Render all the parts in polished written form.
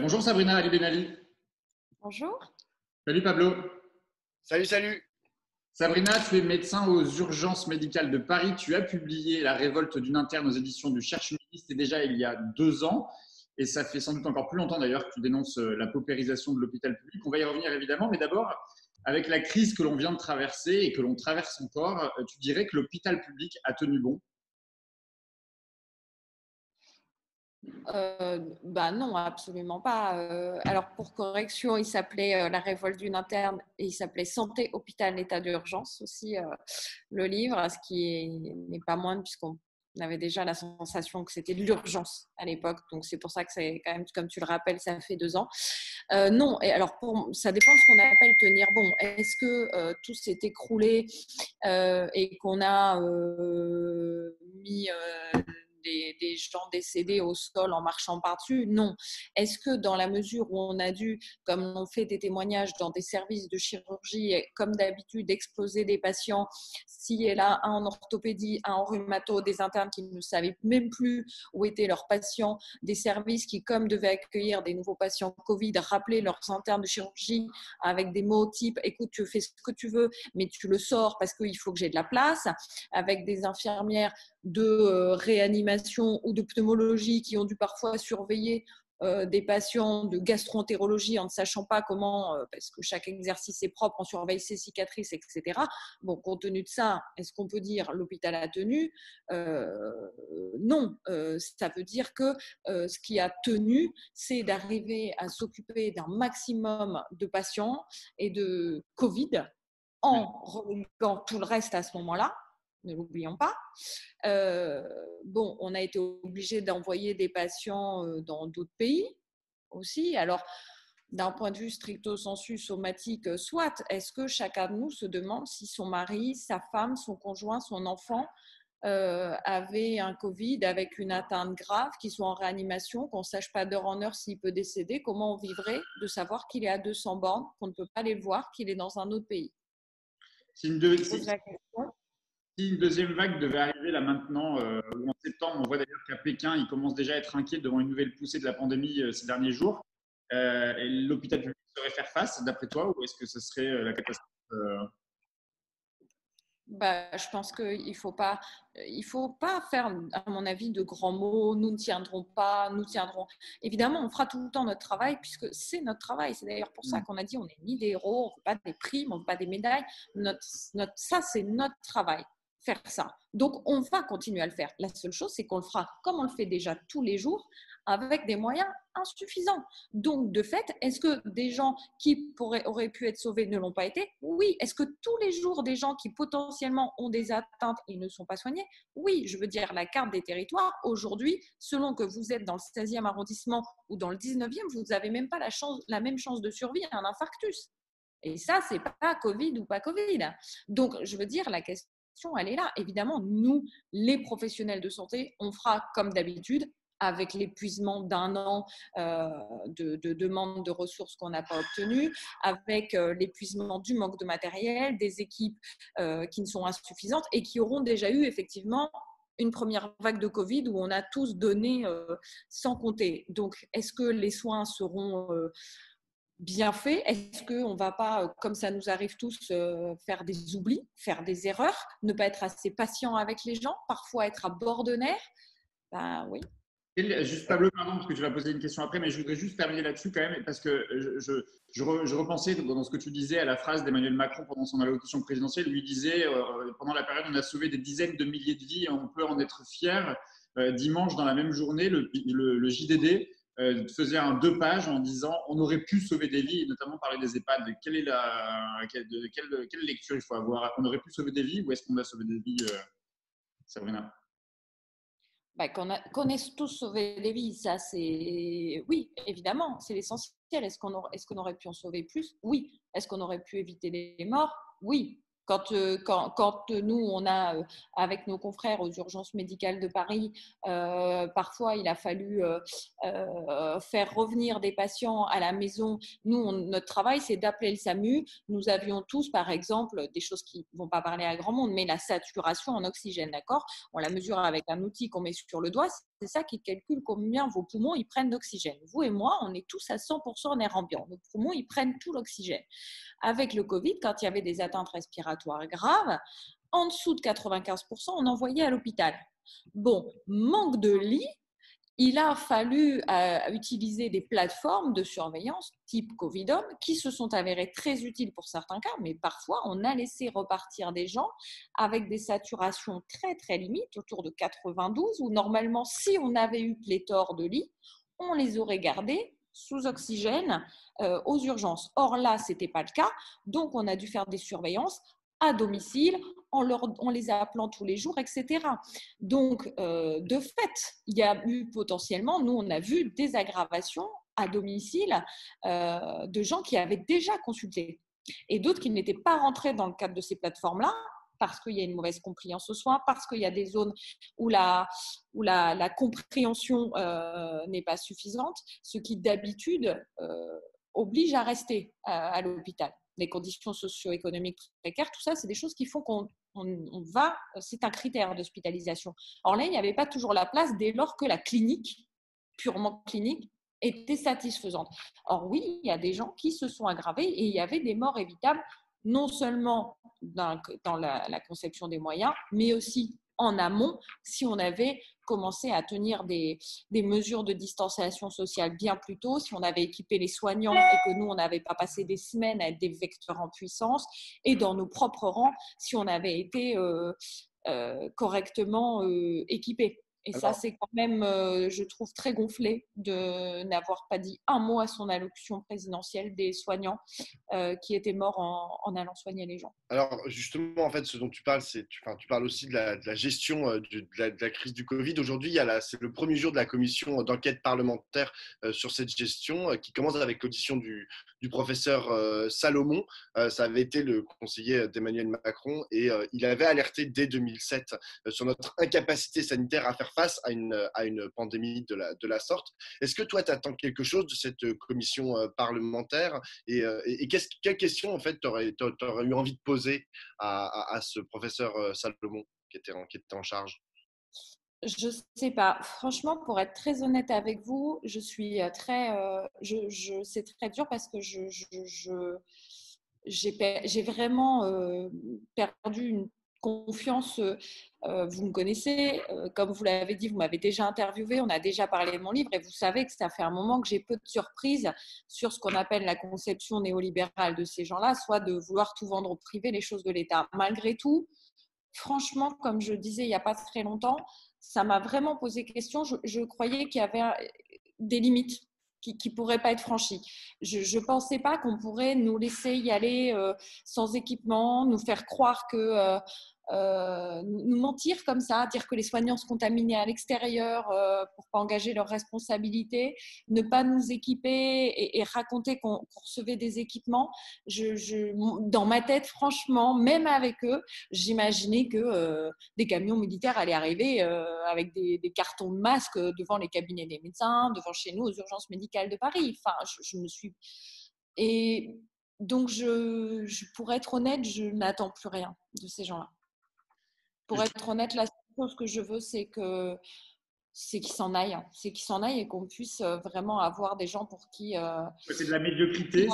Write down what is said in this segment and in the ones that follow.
Bonjour Sabrina Ali Benali. Bonjour. Salut Pablo. Salut, salut. Sabrina, tu es médecin aux urgences médicales de Paris. Tu as publié La révolte d'une interne aux éditions du Cherche-Midi. C'était déjà il y a 2 ans. Et ça fait sans doute encore plus longtemps d'ailleurs que tu dénonces la paupérisation de l'hôpital public. On va y revenir évidemment. Mais d'abord, avec la crise que l'on vient de traverser et que l'on traverse encore, tu dirais que l'hôpital public a tenu bon? Bah non, absolument pas. Alors pour correction, il s'appelait La révolte d'une interne et il s'appelait Santé, hôpital, état d'urgence aussi, le livre, n'est pas moindre puisqu'on avait déjà la sensation que c'était de l'urgence à l'époque. Donc c'est pour ça que c'est quand même, comme tu le rappelles, ça fait 2 ans. Non, et alors ça dépend de ce qu'on appelle tenir bon. Est-ce que tout s'est écroulé et qu'on a mis des gens décédés au sol en marchant par-dessus? Non. Est-ce que dans la mesure où on a dû, comme on fait des témoignages dans des services de chirurgie, comme d'habitude, exploser des patients, s'il y a là un en orthopédie, un en rhumato, des internes qui ne savaient même plus où étaient leurs patients, des services qui, comme devaient accueillir des nouveaux patients Covid, rappelaient leurs internes de chirurgie avec des mots type « écoute, tu fais ce que tu veux, mais tu le sors parce qu'il faut que j'ai de la place », avec des infirmières de réanimation ou de pneumologie qui ont dû parfois surveiller des patients de gastro-entérologie en ne sachant pas comment, parce que chaque exercice est propre, on surveille ses cicatrices, etc. Bon, compte tenu de ça, est-ce qu'on peut dire l'hôpital a tenu? Non, ça veut dire que ce qui a tenu, c'est d'arriver à s'occuper d'un maximum de patients et de Covid en reléguant tout le reste à ce moment-là, ne l'oublions pas. Bon, on a été obligé d'envoyer des patients dans d'autres pays aussi. Alors, d'un point de vue stricto sensu somatique, soit, est-ce que chacun de nous se demande si son mari, sa femme, son conjoint, son enfant avait un Covid avec une atteinte grave, qu'il soit en réanimation, qu'on ne sache pas d'heure en heure s'il peut décéder? Comment on vivrait de savoir qu'il est à 200 bornes, qu'on ne peut pas aller le voir, qu'il est dans un autre pays? Si une, Je deux- pose si- la question. si une deuxième vague devait arriver là maintenant, ou en septembre, on voit d'ailleurs qu'à Pékin, ils commencent déjà à être inquiets devant une nouvelle poussée de la pandémie ces derniers jours. Et l'hôpital public saurait faire face, d'après toi, ou est-ce que ce serait la catastrophe Bah, je pense il faut pas faire, à mon avis, de grands mots. Nous ne tiendrons pas, nous tiendrons. Évidemment, on fera tout le temps notre travail puisque c'est notre travail. C'est d'ailleurs pour ça qu'on a dit on n'est ni des héros, on ne veut pas des primes, on ne veut pas des médailles. Ça, c'est notre travail, faire ça. Donc, on va continuer à le faire. La seule chose, c'est qu'on le fera comme on le fait déjà tous les jours, avec des moyens insuffisants. Donc, de fait, est-ce que des gens qui auraient pu être sauvés ne l'ont pas été? Oui. Est-ce que tous les jours, des gens qui potentiellement ont des atteintes et ne sont pas soignés? Oui. Je veux dire, la carte des territoires, aujourd'hui, selon que vous êtes dans le 16e arrondissement ou dans le 19e, vous n'avez même pas la même chance de survie à un infarctus. Et ça, c'est pas Covid ou pas Covid. Donc, je veux dire, la question, elle est là. Évidemment, nous, les professionnels de santé, on fera comme d'habitude, avec l'épuisement d'un an de demande de ressources qu'on n'a pas obtenues, avec l'épuisement du manque de matériel, des équipes qui ne sont insuffisantes et qui auront déjà eu effectivement une première vague de Covid où on a tous donné sans compter. Donc, est-ce que les soins seront bien faits? Est-ce qu'on ne va pas, comme ça nous arrive tous, faire des oublis, faire des erreurs, ne pas être assez patient avec les gens, parfois être à bord de nerfs? Ben oui. Juste Pablo, pardon, parce que tu vas poser une question après, mais je voudrais juste terminer là-dessus quand même, parce que je repensais dans ce que tu disais à la phrase d'Emmanuel Macron pendant son allocution présidentielle. Lui disait, pendant la période, on a sauvé des dizaines de milliers de vies et on peut en être fier. Dimanche, dans la même journée, le JDD faisait un 2 pages en disant on aurait pu sauver des vies, et notamment parler des EHPAD. Quelle lecture il faut avoir? On aurait pu sauver des vies ou est-ce qu'on a sauvé des vies, Sabrina? Bah, qu'on ait tous sauvé des vies, ça c'est… Oui, évidemment, c'est l'essentiel. Est-ce qu'on aurait pu en sauver plus? Oui. Est-ce qu'on aurait pu éviter les morts? Oui. Quand nous, on a, avec nos confrères aux urgences médicales de Paris, parfois il a fallu faire revenir des patients à la maison. Nous, notre travail, c'est d'appeler le SAMU. Nous avions tous, par exemple, des choses qui ne vont pas parler à grand monde, mais la saturation en oxygène, d'accord? On la mesure avec un outil qu'on met sur le doigt. c'est ça qui calcule combien vos poumons ils prennent d'oxygène. Vous et moi, on est tous à 100% en air ambiant. Nos poumons, ils prennent tout l'oxygène. Avec le Covid, quand il y avait des atteintes respiratoires graves, en dessous de 95%, on envoyait à l'hôpital. Bon, manque de lits, il a fallu utiliser des plateformes de surveillance type Covidom qui se sont avérées très utiles pour certains cas, mais parfois on a laissé repartir des gens avec des saturations très très limites, autour de 92, où normalement si on avait eu pléthore de lits, on les aurait gardés sous oxygène aux urgences. Or là, ce n'était pas le cas, donc on a dû faire des surveillances à domicile, en les appelant tous les jours, etc. Donc, de fait, il y a eu potentiellement, nous, on a vu des aggravations à domicile de gens qui avaient déjà consulté et d'autres qui n'étaient pas rentrés dans le cadre de ces plateformes-là parce qu'il y a une mauvaise compréhension aux soins, parce qu'il y a des zones où la compréhension n'est pas suffisante, ce qui d'habitude oblige à rester à l'hôpital. Les conditions socio-économiques précaires, tout ça, c'est des choses qui font qu'on va, c'est un critère d'hospitalisation. Or là, il n'y avait pas toujours la place dès lors que la clinique, purement clinique, était satisfaisante. Or oui, il y a des gens qui se sont aggravés et il y avait des morts évitables, non seulement dans la conception des moyens, mais aussi en amont, si on avait commencé à tenir des mesures de distanciation sociale bien plus tôt, si on avait équipé les soignants et que nous, on n'avait pas passé des semaines à être des vecteurs en puissance, et dans nos propres rangs, si on avait été correctement équipés. Et ça, c'est quand même, je trouve, très gonflé de n'avoir pas dit un mot à son allocution présidentielle des soignants qui étaient morts en allant soigner les gens. Alors, justement, en fait, ce dont tu parles, tu parles aussi de la gestion de la crise du Covid. Aujourd'hui, c'est le premier jour de la commission d'enquête parlementaire sur cette gestion qui commence avec l'audition du professeur Salomon. Ça avait été le conseiller d'Emmanuel Macron et il avait alerté dès 2007 sur notre incapacité sanitaire à faire face à une pandémie de la sorte. Est-ce que toi, tu attends quelque chose de cette commission parlementaire et quelle question, en fait, tu aurais eu envie de poser à ce professeur Salomon qui était en charge? Je sais pas. Franchement, pour être très honnête avec vous, je suis très. C'est très dur parce que j'ai vraiment perdu une confiance. Vous me connaissez, comme vous l'avez dit, vous m'avez déjà interviewé, on a déjà parlé de mon livre et vous savez que ça fait un moment que j'ai peu de surprises sur ce qu'on appelle la conception néolibérale de ces gens-là, soit de vouloir tout vendre au privé, les choses de l'État. Malgré tout, franchement, comme je disais il n'y a pas très longtemps, ça m'a vraiment posé question. Je croyais qu'il y avait des limites qui ne pourraient pas être franchies. Je ne pensais pas qu'on pourrait nous laisser y aller sans équipement, nous faire croire que… nous mentir comme ça, dire que les soignants se contaminaient à l'extérieur pour ne pas engager leurs responsabilités, ne pas nous équiper et raconter qu'on recevait des équipements. Dans ma tête, franchement, même avec eux, j'imaginais que des camions militaires allaient arriver avec des cartons de masques devant les cabinets des médecins, devant chez nous aux urgences médicales de Paris. Enfin, je me suis… Et donc, pour être honnête, je n'attends plus rien de ces gens-là. Pour être honnête, la seule chose que je veux, c'est qu'ils s'en aillent. C'est qu'ils s'en aillent et qu'on puisse vraiment avoir des gens pour qui… c'est de la médiocrité.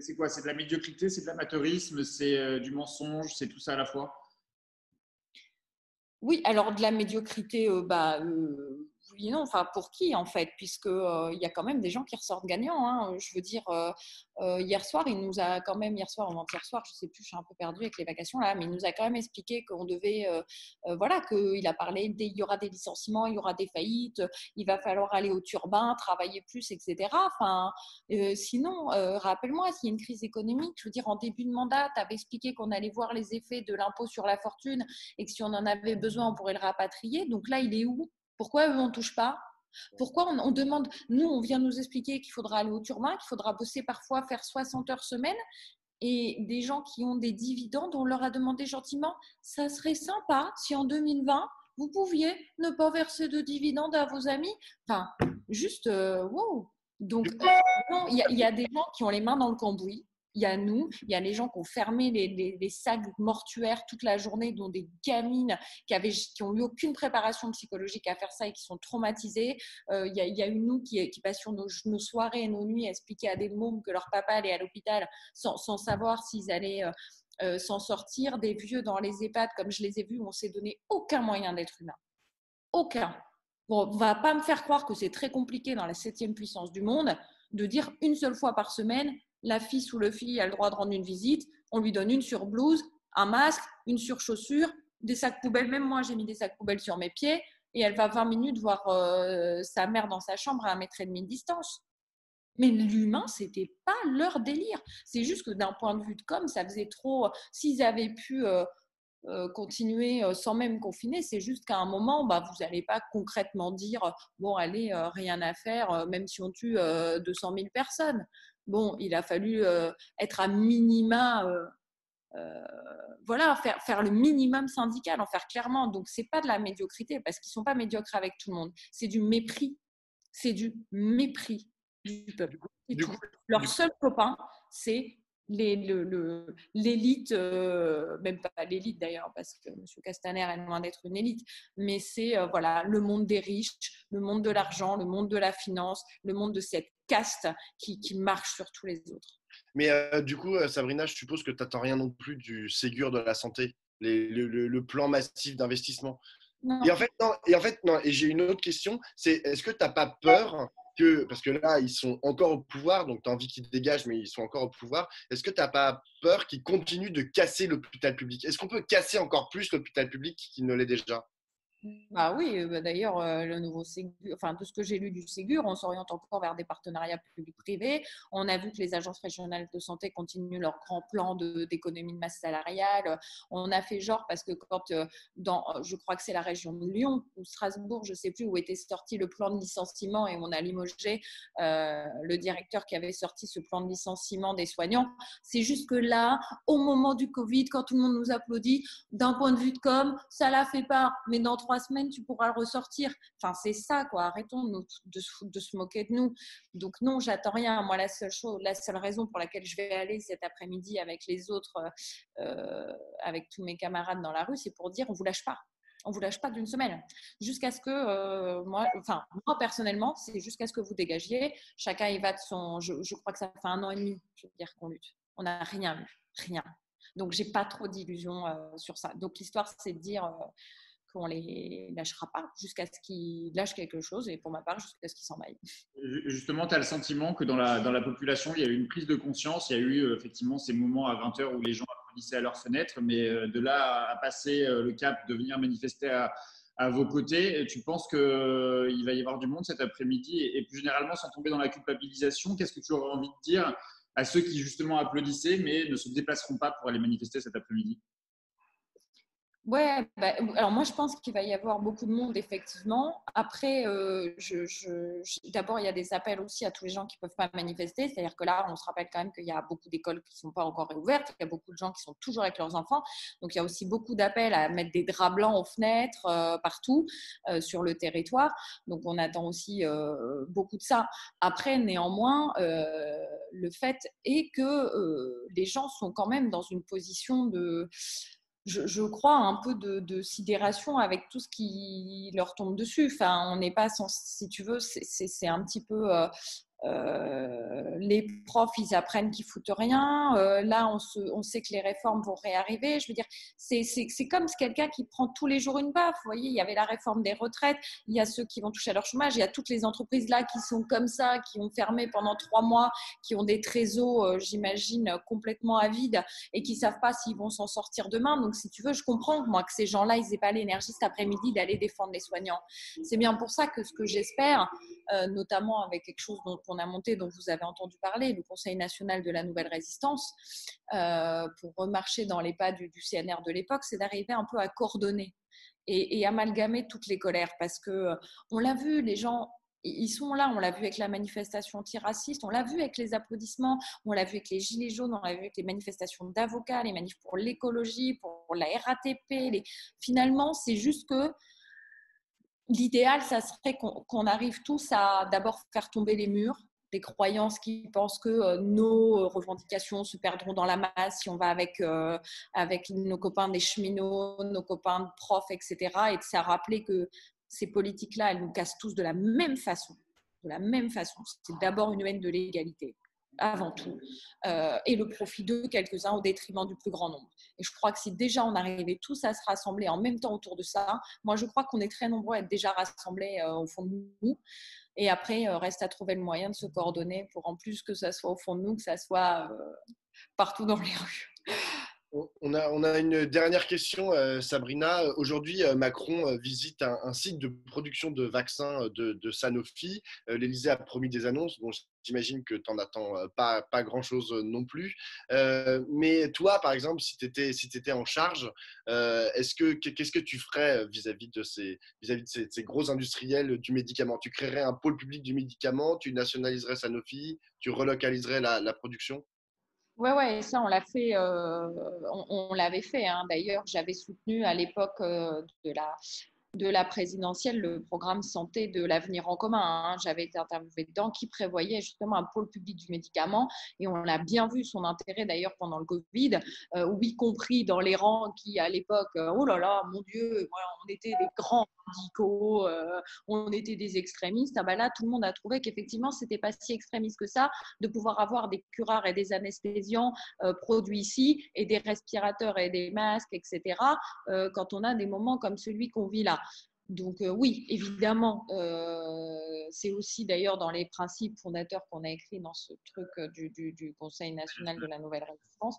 C'est quoi? C'est de la médiocrité, c'est de l'amateurisme, c'est du mensonge, c'est tout ça à la fois? Oui, alors de la médiocrité, oui et non. Enfin, pour qui en fait? Puisque il y a quand même des gens qui ressortent gagnants. Hein. Je veux dire, hier soir, il nous a quand même, hier soir ou avant-hier soir, je sais plus, je suis un peu perdue avec les vacations là, mais il nous a quand même expliqué qu'on devait, voilà, qu'il a parlé, il y aura des licenciements, il y aura des faillites, il va falloir aller au turbin, travailler plus, etc. Enfin, sinon, rappelle-moi, s'il y a une crise économique, je veux dire, en début de mandat, tu avais expliqué qu'on allait voir les effets de l'impôt sur la fortune et que si on en avait besoin, on pourrait le rapatrier. Donc là, il est où? Pourquoi eux, on ne touche pas? Pourquoi on demande? Nous, on vient nous expliquer qu'il faudra aller au turbin, qu'il faudra bosser parfois, faire 60 heures semaine. Et des gens qui ont des dividendes, on leur a demandé gentiment, ça serait sympa si en 2020, vous pouviez ne pas verser de dividendes à vos amis. Enfin, juste, wow. Donc, non, il y a des gens qui ont les mains dans le cambouis. il y a nous, il y a les gens qui ont fermé les sacs mortuaires toute la journée, dont des gamines qui ont eu aucune préparation psychologique à faire ça et qui sont traumatisées. Il y a eu nous qui passions nos soirées et nos nuits à expliquer à des mômes que leur papa allait à l'hôpital sans savoir s'ils allaient s'en sortir. Des vieux dans les EHPAD, comme je les ai vus, on ne s'est donné aucun moyen d'être humain. Aucun. Bon, on ne va pas me faire croire que c'est très compliqué dans la 7e puissance du monde de dire une seule fois par semaine, la fille ou le fille a le droit de rendre une visite, on lui donne une surblouse, un masque, une surchaussure, des sacs poubelles. Même moi, j'ai mis des sacs poubelles sur mes pieds et elle va 20 minutes voir sa mère dans sa chambre à 1,5 m de distance. Mais l'humain, ce n'était pas leur délire. C'est juste que d'un point de vue de com, ça faisait trop… S'ils avaient pu continuer sans même confiner, c'est juste qu'à un moment, vous n'allez pas concrètement dire « bon, allez, rien à faire, même si on tue 200 000 personnes ». Bon, il a fallu être à minima… voilà, faire le minimum syndical, en faire clairement. Donc, ce n'est pas de la médiocrité, parce qu'ils ne sont pas médiocres avec tout le monde. C'est du mépris. C'est du mépris du peuple. Leur seul copain, c'est l'élite, même pas l'élite d'ailleurs, parce que M. Castaner est loin d'être une élite, mais c'est voilà, le monde des riches, le monde de l'argent, le monde de la finance, le monde de cette caste qui marche sur tous les autres. Mais du coup, Sabrina, je suppose que tu n'attends rien non plus du Ségur de la santé, le plan massif d'investissement. Non. Et en fait, non. Et j'ai une autre question, c'est est-ce que tu n'as pas peur que, parce que là, ils sont encore au pouvoir, donc tu as envie qu'ils dégagent, mais ils sont encore au pouvoir, est-ce que tu n'as pas peur qu'ils continuent de casser l'hôpital public? Est-ce qu'on peut casser encore plus l'hôpital public qu'il ne l'est déjà? Ah oui, d'ailleurs, le nouveau Ségur, enfin, de ce que j'ai lu du Ségur, on s'oriente encore vers des partenariats publics-privés. On a vu que les agences régionales de santé continuent leur grand plan d'économie de masse salariale. On a fait genre, parce que quand, je crois que c'est la région de Lyon ou Strasbourg, je ne sais plus, où était sorti le plan de licenciement et on a limogé le directeur qui avait sorti ce plan de licenciement des soignants. C'est juste que là, au moment du Covid, quand tout le monde nous applaudit, d'un point de vue de com, ça ne la fait pas, mais dans 3 semaines, tu pourras le ressortir. Enfin, c'est ça, quoi. Arrêtons de se moquer de nous. Donc non, j'attends rien. Moi, la seule raison pour laquelle je vais aller cet après-midi avec les autres, avec tous mes camarades dans la rue, c'est pour dire on vous lâche pas. On vous lâche pas d'une semaine. Jusqu'à ce que, moi personnellement, c'est jusqu'à ce que vous dégagiez. Chacun y va de son… Je crois que ça fait 1 an et demi, je veux dire, qu'on lutte. On n'a rien eu. Rien. Donc, j'ai pas trop d'illusions sur ça. Donc, l'histoire, c'est de dire… qu'on ne les lâchera pas jusqu'à ce qu'ils lâchent quelque chose et pour ma part, jusqu'à ce qu'ils s'en aillent. Justement, tu as le sentiment que dans la population, il y a eu une prise de conscience, il y a eu effectivement ces moments à 20h où les gens applaudissaient à leurs fenêtres, mais de là à passer le cap de venir manifester à vos côtés, tu penses qu'il va y avoir du monde cet après-midi et plus généralement, sans tomber dans la culpabilisation, qu'est-ce que tu aurais envie de dire à ceux qui justement applaudissaient mais ne se déplaceront pas pour aller manifester cet après-midi? Ouais, alors moi je pense qu'il va y avoir beaucoup de monde effectivement. Après, d'abord il y a des appels aussi à tous les gens qui ne peuvent pas manifester. C'est-à-dire que là, on se rappelle quand même qu'il y a beaucoup d'écoles qui ne sont pas encore réouvertes. Il y a beaucoup de gens qui sont toujours avec leurs enfants. Donc il y a aussi beaucoup d'appels à mettre des draps blancs aux fenêtres partout sur le territoire. Donc on attend aussi beaucoup de ça. Après, néanmoins, le fait est que les gens sont quand même dans une position de… Je crois, un peu de sidération avec tout ce qui leur tombe dessus. Enfin, on n'est pas si tu veux, c'est un petit peu… les profs, ils apprennent qu'ils foutent rien. Là, on sait que les réformes vont réarriver. Je veux dire, c'est comme quelqu'un qui prend tous les jours une baffe. Vous voyez, il y avait la réforme des retraites. Il y a ceux qui vont toucher à leur chômage. Il y a toutes les entreprises là qui sont comme ça, qui ont fermé pendant 3 mois, qui ont des trésors, j'imagine, complètement avides et qui savent pas s'ils vont s'en sortir demain. Donc, si tu veux, je comprends moi que ces gens-là, ils n'aient pas l'énergie cet après-midi d'aller défendre les soignants. C'est bien pour ça que ce que j'espère, notamment avec quelque chose qu'on a monté, dont vous avez entendu parler, le Conseil national de la nouvelle résistance, pour remarcher dans les pas du CNR de l'époque, c'est d'arriver un peu à coordonner et amalgamer toutes les colères. Parce qu'on l'a vu, les gens… Ils sont là, on l'a vu avec la manifestation antiraciste, on l'a vu avec les applaudissements, on l'a vu avec les gilets jaunes, on l'a vu avec les manifestations d'avocats, les manifs pour l'écologie, pour la RATP. Finalement, c'est juste que l'idéal, ça serait qu'on arrive tous à d'abord faire tomber les murs, des croyances qui pensent que nos revendications se perdront dans la masse si on va avec nos copains des cheminots, nos copains de profs, etc. Et de se rappeler que ces politiques-là, elles nous cassent tous de la même façon. De la même façon. C'est d'abord une haine de l'égalité, avant tout, et le profit de quelques-uns au détriment du plus grand nombre. Et je crois que si déjà on arrivait tous à se rassembler en même temps autour de ça, moi je crois qu'on est très nombreux à être déjà rassemblés au fond de nous. Et après, reste à trouver le moyen de se coordonner pour en plus que ça soit au fond de nous, que ça soit partout dans les rues. On a une dernière question, Sabrina. Aujourd'hui, Macron visite un site de production de vaccins de Sanofi. L'Élysée a promis des annonces. Bon, j'imagine que tu n'en attends pas grand-chose non plus. Mais toi, par exemple, si tu étais en charge, qu'est-ce que tu ferais vis-à-vis de ces gros industriels du médicament? Tu créerais un pôle public du médicament, tu nationaliserais Sanofi, tu relocaliserais la production? Ouais, ça, on l'a fait, on l'avait fait, hein. D'ailleurs, j'avais soutenu à l'époque de la présidentielle le programme santé de l'avenir en commun, hein. J'avais été interviewée dedans, qui prévoyait justement un pôle public du médicament. Et on l'a bien vu son intérêt d'ailleurs pendant le Covid, où y compris dans les rangs qui, à l'époque, oh là là, mon Dieu, voilà, on était des grands radicaux, on était des extrémistes. Ah ben là, tout le monde a trouvé qu'effectivement, c'était pas si extrémiste que ça de pouvoir avoir des cureurs et des anesthésiants produits ici et des respirateurs et des masques, etc. Quand on a des moments comme celui qu'on vit là. Donc oui, évidemment, c'est aussi d'ailleurs dans les principes fondateurs qu'on a écrits dans ce truc du Conseil national de la nouvelle résistance,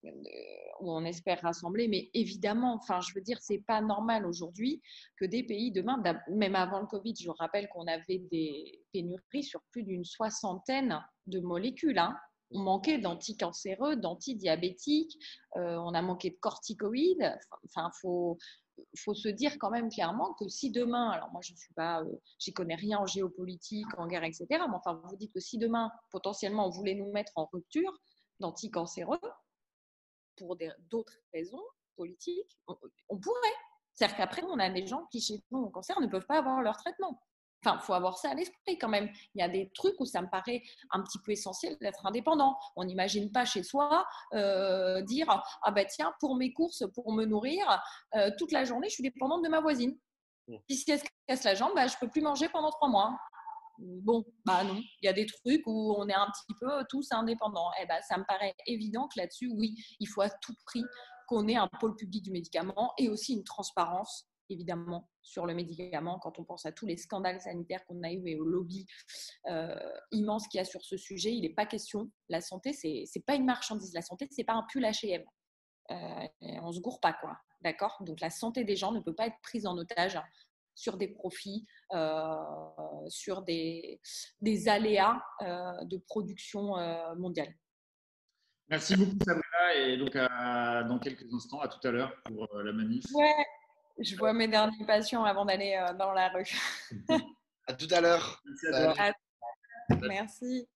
où on espère rassembler. Mais évidemment, enfin, je veux dire, c'est pas normal aujourd'hui que des pays demain, même avant le Covid, je rappelle qu'on avait des pénuries sur plus d'une 60aine de molécules, hein. On manquait d'anticancéreux, d'antidiabétiques, on a manqué de corticoïdes. Enfin, faut se dire quand même clairement que si demain, alors moi je suis pas, j'y connais rien en géopolitique, en guerre, etc. Mais enfin, vous dites que si demain, potentiellement, on voulait nous mettre en rupture d'anticancéreux pour d'autres raisons politiques, on pourrait. C'est-à-dire qu'après, on a des gens qui, chez nous, au cancer, ne peuvent pas avoir leur traitement. Enfin, il faut avoir ça à l'esprit quand même. Il y a des trucs où ça me paraît un petit peu essentiel d'être indépendant. On n'imagine pas chez soi dire « Ah ben tiens, pour mes courses, pour me nourrir, toute la journée, je suis dépendante de ma voisine. Puis si elle se casse la jambe, je ne peux plus manger pendant 3 mois. » Bon, bah non. Il y a des trucs où on est un petit peu tous indépendants. Eh ben, ça me paraît évident que là-dessus, oui, il faut à tout prix qu'on ait un pôle public du médicament et aussi une transparence, évidemment, sur le médicament. Quand on pense à tous les scandales sanitaires qu'on a eus et au lobby immense qu'il y a sur ce sujet, il n'est pas question. La santé, c'est pas une marchandise. La santé, c'est pas un pull H&M. On se gourre pas, quoi. D'accord ? Donc, la santé des gens ne peut pas être prise en otage sur des profits, sur des aléas de production mondiale. Merci beaucoup, Sabrina. Et donc, dans quelques instants, à tout à l'heure pour la manif. Ouais, je vois mes derniers patients avant d'aller dans la rue. À tout à l'heure. Merci à toi. Merci.